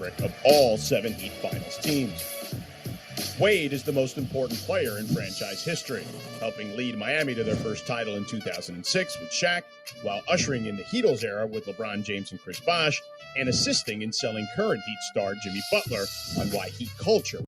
heartbreak of all 7 Heat Finals teams. Wade is the most important player in franchise history, helping lead Miami to their first title in 2006 with Shaq, while ushering in the Heatles era with LeBron James and Chris Bosh, and assisting in selling current Heat star Jimmy Butler on why Heat culture.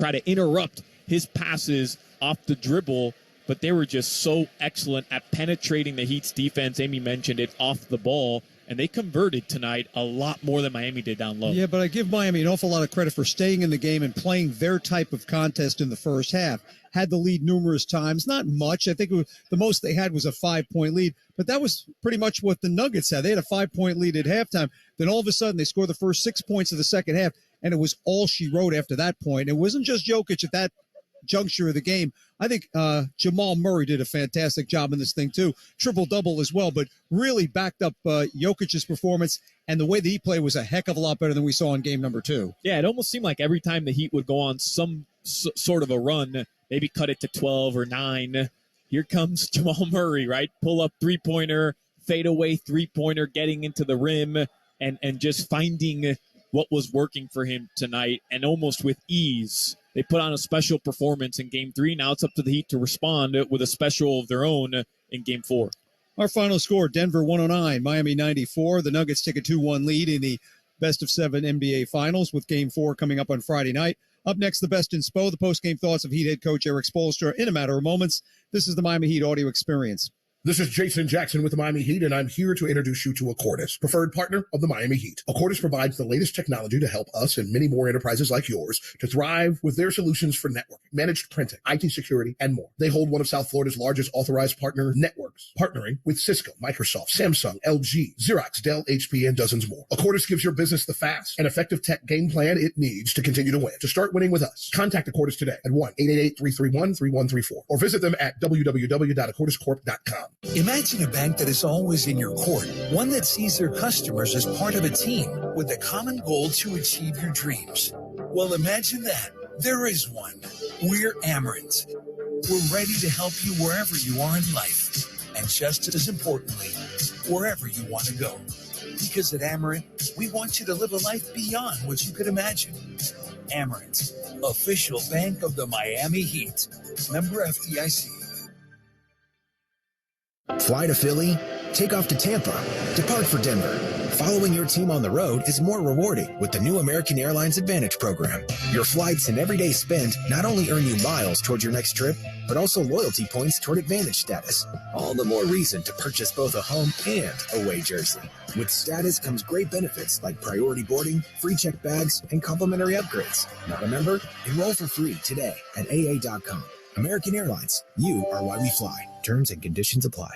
Try to interrupt his passes off the dribble, but they were just so excellent at penetrating the Heat's defense. Amy mentioned it, off the ball, and they converted tonight a lot more than Miami did down low. Yeah, but I give Miami an awful lot of credit for staying in the game and playing their type of contest in the first half. Had the lead numerous times, not much. I think it was, the most they had was a 5-point lead, but that was pretty much what the Nuggets had. They had a 5-point lead at halftime. Then all of a sudden they scored the first 6 points of the second half, and it was all she wrote after that point. It wasn't just Jokic at that juncture of the game. I think Jamal Murray did a fantastic job in this thing too. Triple-double as well, but really backed up Jokic's performance, and the way the Heat play was a heck of a lot better than we saw in game number 2. Yeah, it almost seemed like every time the Heat would go on some sort of a run, maybe cut it to 12 or 9, here comes Jamal Murray, right? Pull-up three-pointer, fade-away three-pointer, getting into the rim, and just finding what was working for him tonight, and almost with ease. They put on a special performance in Game 3. Now it's up to the Heat to respond with a special of their own in Game 4. Our final score, Denver 109, Miami 94. The Nuggets take a 2-1 lead in the best-of-7 NBA Finals with Game 4 coming up on Friday night. Up next, the best in SPO, the post-game thoughts of Heat head coach Erik Spoelstra in a matter of moments. This is the Miami Heat audio experience. This is Jason Jackson with the Miami Heat, and I'm here to introduce you to Accordis, preferred partner of the Miami Heat. Accordis provides the latest technology to help us and many more enterprises like yours to thrive with their solutions for networking, managed printing, IT security, and more. They hold one of South Florida's largest authorized partner networks, partnering with Cisco, Microsoft, Samsung, LG, Xerox, Dell, HP, and dozens more. Accordis gives your business the fast and effective tech game plan it needs to continue to win. To start winning with us, contact Accordis today at 1-888-331-3134 or visit them at www.accordiscorp.com. Imagine a bank that is always in your court, one that sees their customers as part of a team with a common goal to achieve your dreams. Well, imagine that. There is one. We're Amerant. We're ready to help you wherever you are in life, and just as importantly, wherever you want to go. Because at Amerant, we want you to live a life beyond what you could imagine. Amerant, official bank of the Miami Heat. Member FDIC. Fly to Philly, take off to Tampa, depart for Denver. Following your team on the road is more rewarding with the new American Airlines Advantage program. Your flights and everyday spend not only earn you miles towards your next trip, but also loyalty points toward Advantage status. All the more reason to purchase both a home and away jersey. With status comes great benefits like priority boarding, free checked bags, and complimentary upgrades. Not a member? Enroll for free today at aa.com. American Airlines, you are why we fly. Terms and conditions apply.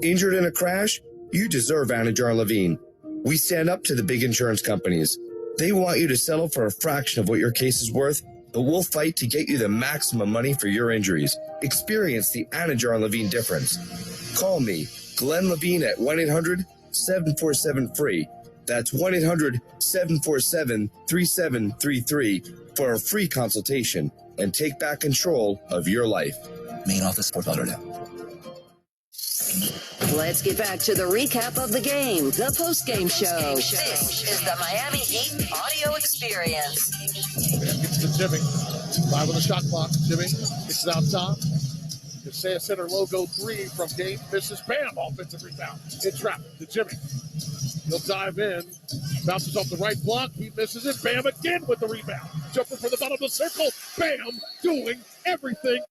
Injured in a crash? You deserve Anajar Levine. We stand up to the big insurance companies. They want you to settle for a fraction of what your case is worth, but we'll fight to get you the maximum money for your injuries. Experience the Anajar Levine difference. Call me, Glenn Levine, at 1-800-747-FREE. That's 1-800-747-3733 for a free consultation and take back control of your life. Main office, Fort Lauderdale. Let's get back to the recap of the game, the post-game show. This is the Miami Heat audio experience. Gets to Jimmy. 5 on the shot clock. Jimmy gets it out top. Kaseya Center logo 3 from game. Misses. Bam! Offensive rebound. It's wrapped to Jimmy. He'll dive in. Bounces off the right block. He misses it. Bam again with the rebound. Jumper for the bottom of the circle. Bam! Doing everything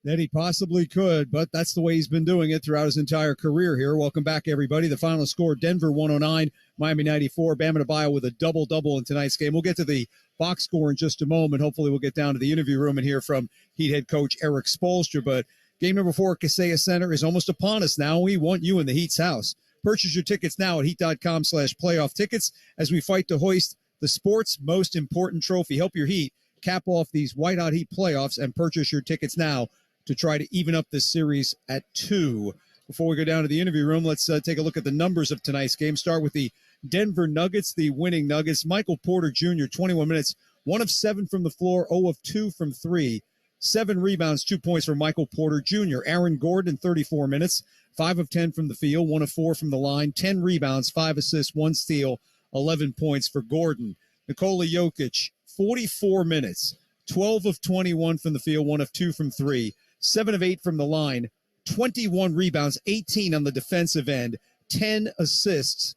That he possibly could, but that's the way he's been doing it throughout his entire career here. Welcome back, everybody. The final score, Denver 109, Miami 94. Bam Adebayo with a double-double in tonight's game. We'll get to the box score in just a moment. Hopefully we'll get down to the interview room and hear from Heat head coach Erik Spoelstra. But game number 4 at Kaseya Center is almost upon us now. We want you in the Heat's house. Purchase your tickets now at heat.com/playoff tickets as we fight to hoist the sport's most important trophy. Help your Heat cap off these white-hot Heat playoffs and purchase your tickets now to try to even up this series at 2. Before we go down to the interview room, let's take a look at the numbers of tonight's game. Start with the Denver Nuggets, the winning Nuggets. Michael Porter Jr., 21 minutes, 1 of 7 from the floor, 0 of 2 from 3. 7 rebounds, 2 points for Michael Porter Jr. Aaron Gordon, 34 minutes, 5 of 10 from the field, 1 of 4 from the line, 10 rebounds, 5 assists, 1 steal, 11 points for Gordon. Nikola Jokic, 44 minutes, 12 of 21 from the field, 1 of 2 from 3. 7 of 8 from the line, 21 rebounds, 18 on the defensive end, 10 assists.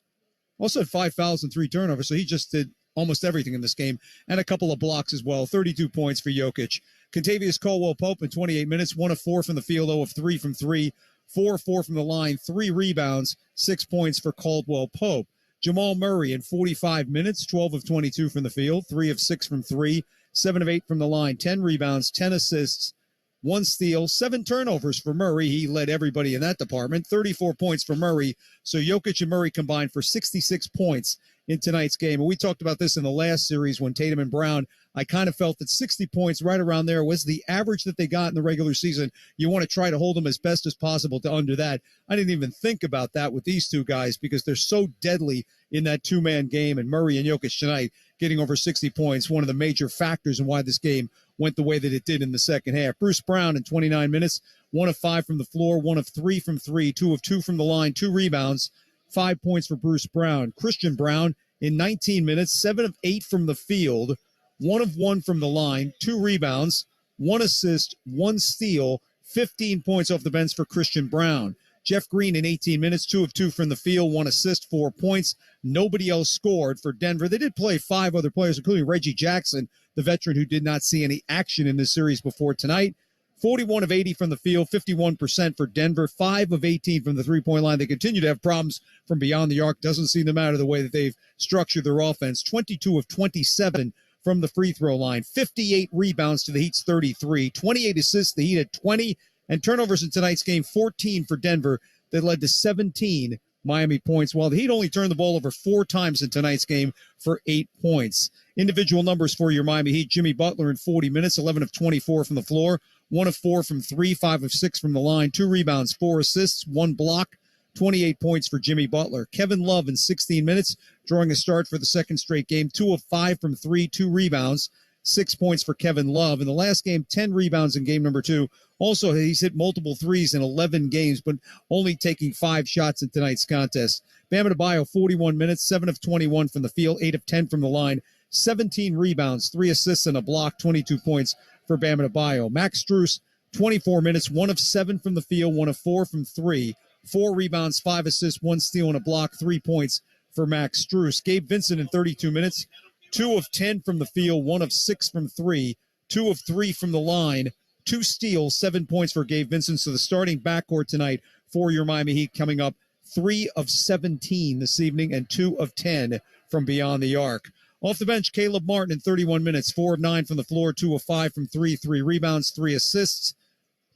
Also had 5 fouls and 3 turnovers, so he just did almost everything in this game, and a couple of blocks as well. 32 points for Jokic. Kentavious Caldwell-Pope in 28 minutes, 1 of 4 from the field, 0 of 3 from 3, 4 of 4 from the line, 3 rebounds, 6 points for Caldwell-Pope. Jamal Murray in 45 minutes, 12 of 22 from the field, 3 of 6 from 3, 7 of 8 from the line, 10 rebounds, 10 assists, 1 steal, 7 turnovers for Murray. He led everybody in that department. 34 points for Murray. So Jokic and Murray combined for 66 points in tonight's game. And we talked about this in the last series when Tatum and Brown, I kind of felt that 60 points right around there was the average that they got in the regular season. You want to try to hold them as best as possible to under that. I didn't even think about that with these two guys because they're so deadly in that two-man game. And Murray and Jokic tonight getting over 60 points, one of the major factors in why this game went the way that it did in the second half. Bruce Brown in 29 minutes, 1 of 5 from the floor, 1 of 3 from 3, 2 of 2 from the line, 2 rebounds, 5 points for Bruce Brown. Christian Brown in 19 minutes, 7 of 8 from the field, 1 of 1 from the line, 2 rebounds, 1 assist, 1 steal, 15 points off the bench for Christian Brown. Jeff Green in 18 minutes, 2 of 2 from the field, 1 assist, 4 points. Nobody else scored for Denver. They did play 5 other players, including Reggie Jackson, the veteran who did not see any action in this series before tonight. 41 of 80 from the field, 51% for Denver, 5 of 18 from the three-point line. They continue to have problems from beyond the arc. Doesn't seem to matter the way that they've structured their offense. 22 of 27 from the free throw line, 58 rebounds to the Heat's 33, 28 assists. The Heat had 20, and turnovers in tonight's game, 14 for Denver. That led to 17 Miami points, while the Heat only turned the ball over 4 times in tonight's game for 8 points. Individual numbers for your Miami Heat: Jimmy Butler in 40 minutes, 11 of 24 from the floor, 1 of 4 from 3, 5 of 6 from the line, 2 rebounds, 4 assists, 1 block, 28 points for Jimmy Butler. Kevin Love in 16 minutes, drawing a start for the second straight game, 2 of 5 from 3, 2 rebounds, 6 points for Kevin Love. In the last game, 10 rebounds in game number 2. Also, he's hit multiple threes in 11 games, but only taking 5 shots in tonight's contest. Bam Adebayo, 41 minutes, 7 of 21 from the field, 8 of 10 from the line, 17 rebounds, 3 assists and a block, 22 points for Bam Adebayo. Max Strus, 24 minutes, 1 of 7 from the field, 1 of 4 from 3, 4 rebounds, 5 assists, 1 steal and a block, 3 points for Max Strus. Gabe Vincent in 32 minutes, 2 of 10 from the field, 1 of 6 from 3, 2 of 3 from the line, 2 steals, 7 points for Gabe Vincent. So the starting backcourt tonight for your Miami Heat coming up, 3 of 17 this evening and 2 of 10 from beyond the arc. Off the bench, Caleb Martin in 31 minutes, 4 of 9 from the floor, 2 of 5 from 3, 3 rebounds, 3 assists,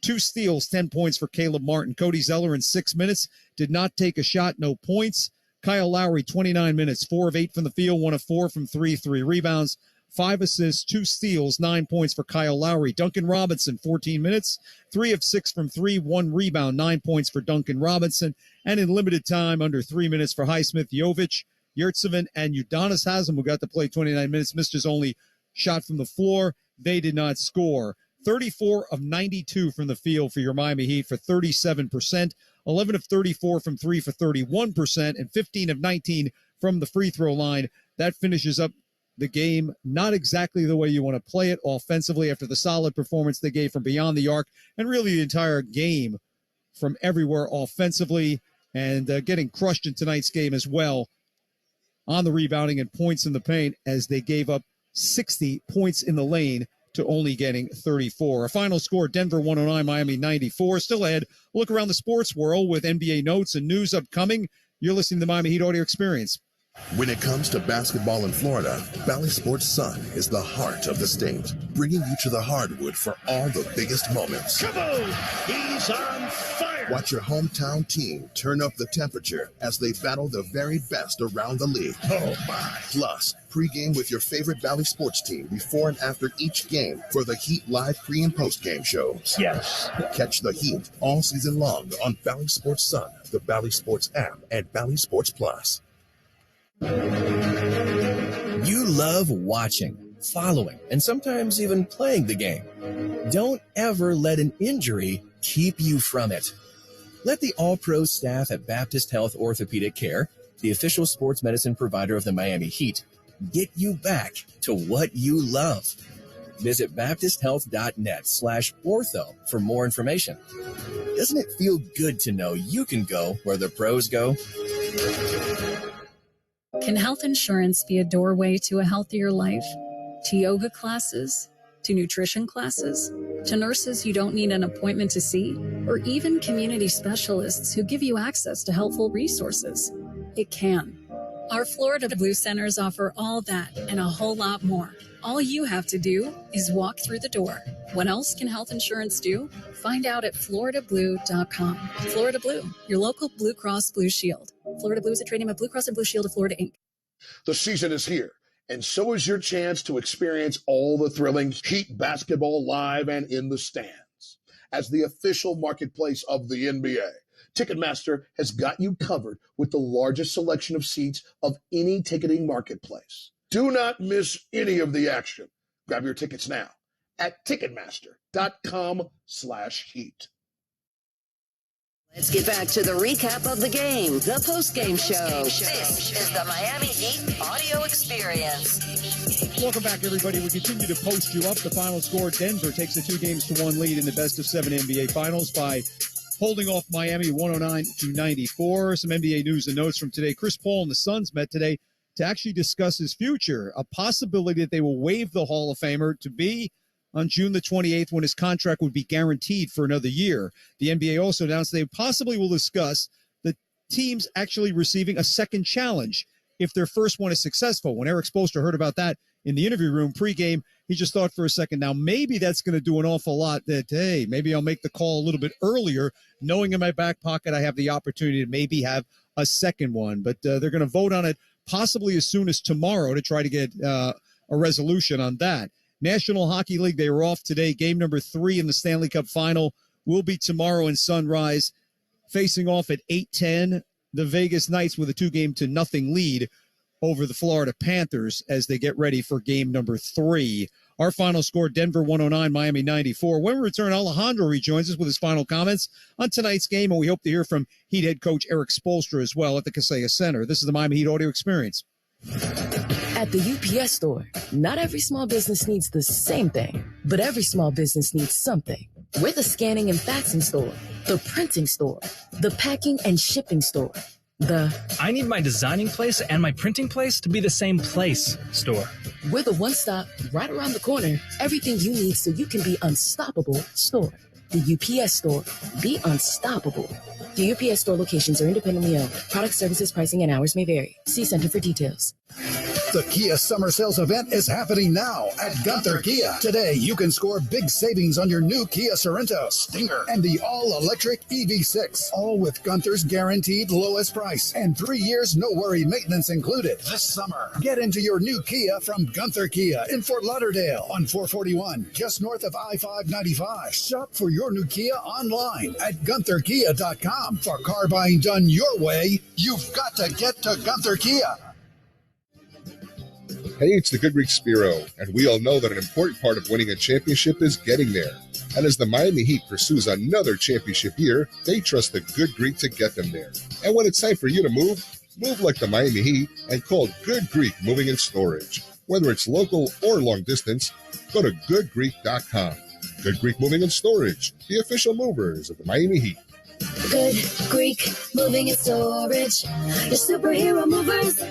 2 steals, 10 points for Caleb Martin. Cody Zeller in 6 minutes, did not take a shot, no points. Kyle Lowry, 29 minutes, 4 of 8 from the field, 1 of 4 from 3, 3 rebounds, 5 assists, 2 steals, 9 points for Kyle Lowry. Duncan Robinson, 14 minutes, 3 of 6 from 3, 1 rebound, 9 points for Duncan Robinson. And in limited time, under 3 minutes for Highsmith, Jovic, Yurtseven, and Udonis Haslem, who got to play 29 minutes, missed his only shot from the floor. They did not score. 34 of 92 from the field for your Miami Heat for 37%, 11 of 34 from 3 for 31%, and 15 of 19 from the free throw line. That finishes up the game not exactly the way you want to play it offensively after the solid performance they gave from beyond the arc, and really the entire game from everywhere offensively, and getting crushed in tonight's game as well on the rebounding and points in the paint, as they gave up 60 points in the lane to only getting 34. A final score, Denver 109, Miami 94. Still ahead, look around the sports world with NBA notes and news upcoming. You're listening to the Miami Heat Audio Experience. When it comes to basketball in Florida, Valley Sports Sun is the heart of the state, bringing you to the hardwood for all the biggest moments. Kaboom! He's on fire! Watch your hometown team turn up the temperature as they battle the very best around the league. Oh, my. Plus, pregame with your favorite Valley Sports team before and after each game for the Heat live pre- and post-game shows. Yes. Catch the Heat all season long on Valley Sports Sun, the Valley Sports app, and Valley Sports Plus. You love watching, following, and sometimes even playing the game. Don't ever let an injury keep you from it. Let the all-pro staff at Baptist Health Orthopedic Care, the official sports medicine provider of the Miami Heat, get you back to what you love. Visit baptisthealth.net/ortho for more information. Doesn't it feel good to know you can go where the pros go? Can health insurance be a doorway to a healthier life? To yoga classes? To nutrition classes? To nurses you don't need an appointment to see? Or even community specialists who give you access to helpful resources? It can. Our Florida Blue Centers offer all that and a whole lot more. All you have to do is walk through the door. What else can health insurance do? Find out at floridablue.com. Florida Blue, your local Blue Cross Blue Shield. Florida Blue is a trading of Blue Cross and Blue Shield of Florida, Inc. The season is here, and so is your chance to experience all the thrilling Heat basketball live and in the stands. As the official marketplace of the NBA, Ticketmaster has got you covered with the largest selection of seats of any ticketing marketplace. Do not miss any of the action. Grab your tickets now at Ticketmaster.com/Heat. Let's get back to the recap of the game, the post-game show. This is the Miami Heat Audio Experience. Welcome back, everybody. We continue to post you up. The final score, Denver takes a 2-1 lead in the best-of-7 NBA Finals by holding off Miami 109-94. Some NBA news and notes from today. Chris Paul and the Suns met today to actually discuss his future, a possibility that they will waive the Hall of Famer to be on June the 28th when his contract would be guaranteed for another year. The NBA also announced they possibly will discuss the teams actually receiving a second challenge if their first one is successful. When Eric Spoelstra heard about that in the interview room pregame, he just thought for a second, now maybe that's going to do an awful lot that, hey, maybe I'll make the call a little bit earlier, knowing in my back pocket I have the opportunity to maybe have a second one. But they're going to vote on it possibly as soon as tomorrow to try to get a resolution on that. National Hockey League, they were off today. Game number 3 in the Stanley Cup Final will be tomorrow in Sunrise. Facing off at 8:10, the Vegas Knights with a 2-0 lead over the Florida Panthers as they get ready for game number 3. Our final score, Denver 109, Miami 94. When we return, Alejandro rejoins us with his final comments on tonight's game, and we hope to hear from Heat head coach Eric Spoelstra as well at the Kaseya Center. This is the Miami Heat Audio Experience. At the UPS store, not every small business needs the same thing, but every small business needs something. We're the scanning and faxing store, the printing store, the packing and shipping store, I need my designing place and my printing place to be the same place store. We're the one-stop, right around the corner, everything you need so you can be unstoppable store. The UPS store. Be unstoppable. The UPS store locations are independently owned. Product services, pricing, and hours may vary. See Center for details. The Kia Summer Sales event is happening now at Gunther Kia. Today, you can score big savings on your new Kia Sorento, Stinger, and the all-electric EV6. All with Gunther's guaranteed lowest price and 3 years no-worry maintenance included this summer. Get into your new Kia from Gunther Kia in Fort Lauderdale on 441, just north of I-595. Shop for your new Kia online at GuntherKia.com. For car buying done your way, you've got to get to Gunther Kia. Hey, it's the Good Greek Spiro, and we all know that an important part of winning a championship is getting there. And as the Miami Heat pursues another championship year, they trust the Good Greek to get them there. And when it's time for you to move like the Miami Heat and call Good Greek Moving and Storage. Whether it's local or long distance, go to goodgreek.com. Good Greek Moving and Storage, the official movers of the Miami Heat. Good Greek Moving and Storage, your superhero movers.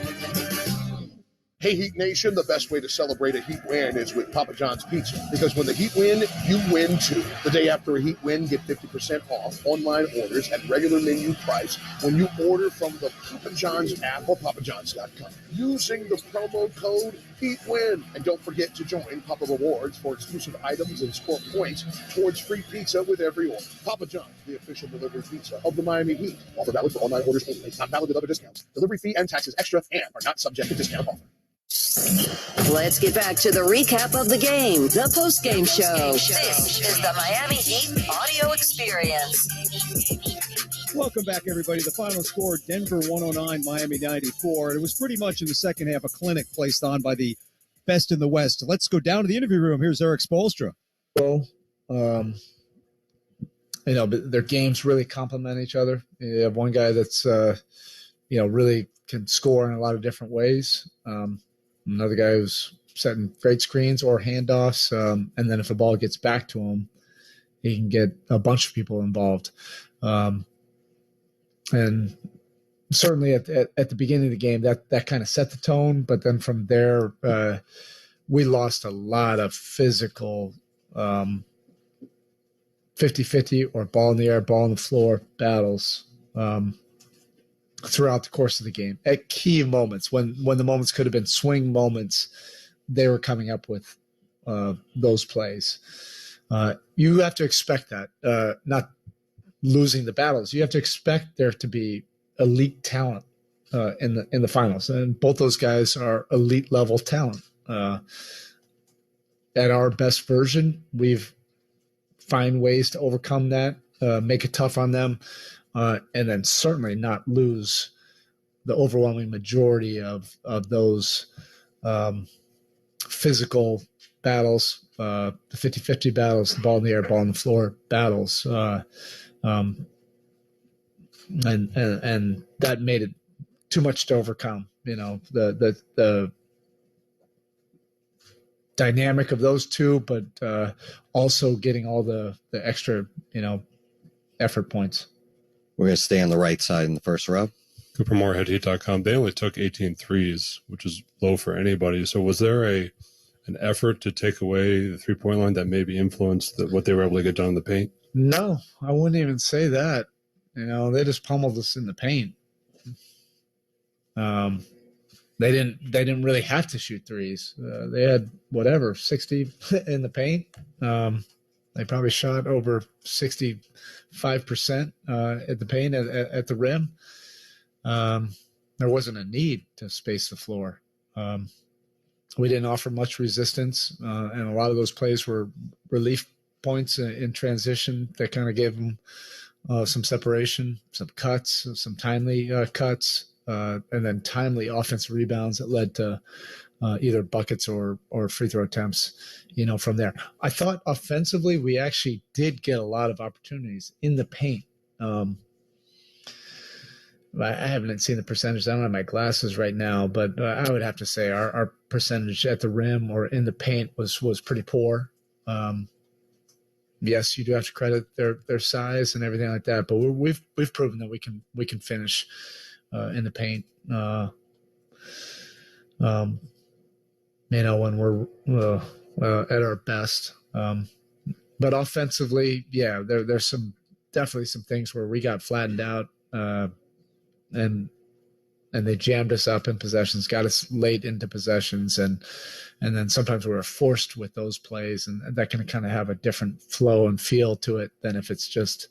Hey, Heat Nation, the best way to celebrate a Heat win is with Papa John's Pizza. Because when the Heat win, you win too. The day after a Heat win, get 50% off online orders at regular menu price when you order from the Papa John's app or papajohns.com using the promo code HEATWIN. And don't forget to join Papa Rewards for exclusive items and score points towards free pizza with every order. Papa John's, the official delivery pizza of the Miami Heat. Offer valid for online orders only. Not valid with other discounts. Delivery fee and taxes extra and are not subject to discount offer. Let's get back to the recap of the game, the post-game show. This is the Miami Heat audio experience. Welcome back, everybody. The final score, Denver 109, Miami 94. It was pretty much in the second half a clinic placed on by the best in the West. Let's go down to the interview room. Here's Eric Spoelstra. Well, but their games really complement each other. You have one guy that's, really can score in a lot of different ways. Another guy who's setting great screens or handoffs. And then if the ball gets back to him, he can get a bunch of people involved. And certainly at the beginning of the game, that kind of set the tone. But then from there, we lost a lot of physical 50-50 or ball in the air, ball on the floor battles throughout the course of the game. At key moments, when the moments could have been swing moments, they were coming up with those plays. You have to expect that, not losing the battles. You have to expect there to be elite talent in the finals, and both those guys are elite level talent. At our best version, we've find ways to overcome that, make it tough on them, and then certainly not lose the overwhelming majority of those physical battles, the 50-50 battles, the ball in the air, ball on the floor battles. And that made it too much to overcome. The dynamic of those two, but also getting all the extra, effort points. We're going to stay on the right side in the first row. Cooper Moore, headheat.com. They only took 18 threes, which is low for anybody. So was there an effort to take away the three-point line that maybe influenced what they were able to get done in the paint? No, I wouldn't even say that. They just pummeled us in the paint. They didn't really have to shoot threes. They had 60 in the paint. They probably shot over 65% at the paint at the rim. There wasn't a need to space the floor. We didn't offer much resistance, and a lot of those plays were relief points in transition that kind of gave them some separation, some cuts, some timely cuts, and then timely offensive rebounds that led to either buckets or free throw attempts, from there. I thought offensively we actually did get a lot of opportunities in the paint. I haven't seen the percentage. I don't have my glasses right now, but I would have to say our percentage at the rim or in the paint was pretty poor. Yes, you do have to credit their size and everything like that, but we've proven that we can finish in the paint. When we're at our best. But offensively, yeah, there's definitely some things where we got flattened out, and they jammed us up in possessions, got us late into possessions, and then sometimes we were forced with those plays, and that can kind of have a different flow and feel to it than if it's just,